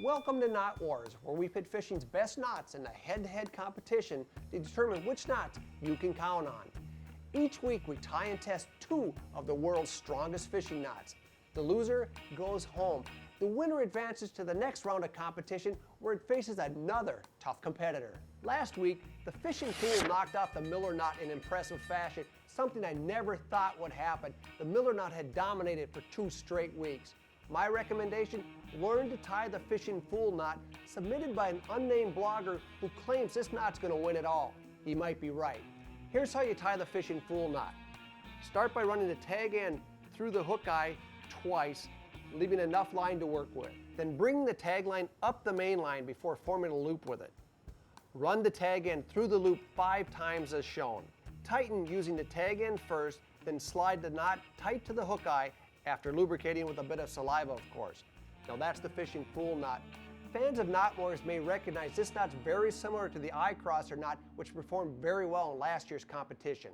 Welcome to Knot Wars, where we pit fishing's best knots in a head-to-head competition to determine which knots you can count on. Each week we tie and test two of the world's strongest fishing knots. The loser goes home. The winner advances to the next round of competition where it faces another tough competitor. Last week, the fishing pool knocked off the Miller knot in impressive fashion, something I never thought would happen. The Miller knot had dominated for 2 straight weeks. My recommendation, learn to tie the fishing fool knot, submitted by an unnamed blogger who claims this knot's going to win it all. He might be right. Here's how you tie the fishing fool knot. Start by running the tag end through the hook eye twice, leaving enough line to work with. Then bring the tag line up the main line before forming a loop with it. Run the tag end through the loop 5 times as shown. Tighten using the tag end first, then slide the knot tight to the hook eye after lubricating with a bit of saliva, of course. Now that's the fishing fool knot. Fans of knot wars may recognize this knot's very similar to the eye crosser knot, which performed very well in last year's competition.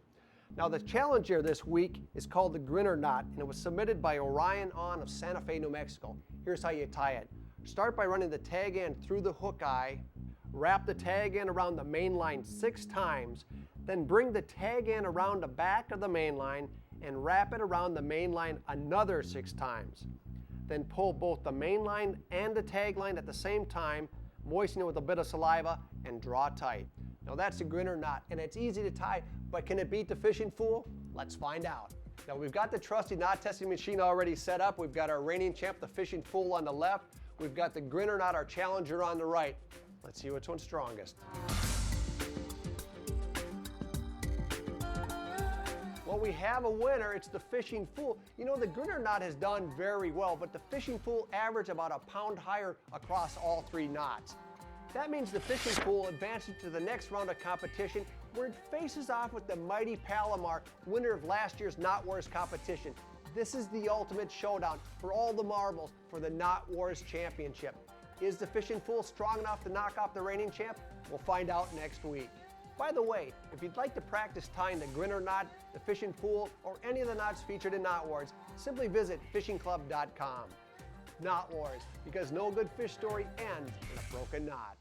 Now the challenger this week is called the Grinner knot, and it was submitted by Orion On of Santa Fe, New Mexico. Here's how you tie it. Start by running the tag end through the hook eye, wrap the tag end around the main line 6 times, then bring the tag end around the back of the main line and wrap it around the main line another 6 times. Then pull both the main line and the tag line at the same time, moisten it with a bit of saliva, and draw tight. Now that's the Grinner knot, and it's easy to tie, but can it beat the fishing fool? Let's find out. Now we've got the trusty knot testing machine already set up. We've got our reigning champ, the fishing fool, on the left. We've got the Grinner knot, our challenger, on the right. Let's see which one's strongest. Well, we have a winner. It's the fishing fool. You know, the Grinner knot has done very well, but the fishing fool averaged about a pound higher across all 3 knots. That means the fishing fool advances to the next round of competition, where it faces off with the mighty Palomar, winner of last year's Knot Wars competition. This is the ultimate showdown for all the marbles for the Knot Wars Championship. Is the fishing fool strong enough to knock off the reigning champ? We'll find out next week. By the way, if you'd like to practice tying the Grinner knot, the fishing fool, or any of the knots featured in Knot Wars, simply visit fishingclub.com. Knot Wars, because no good fish story ends in a broken knot.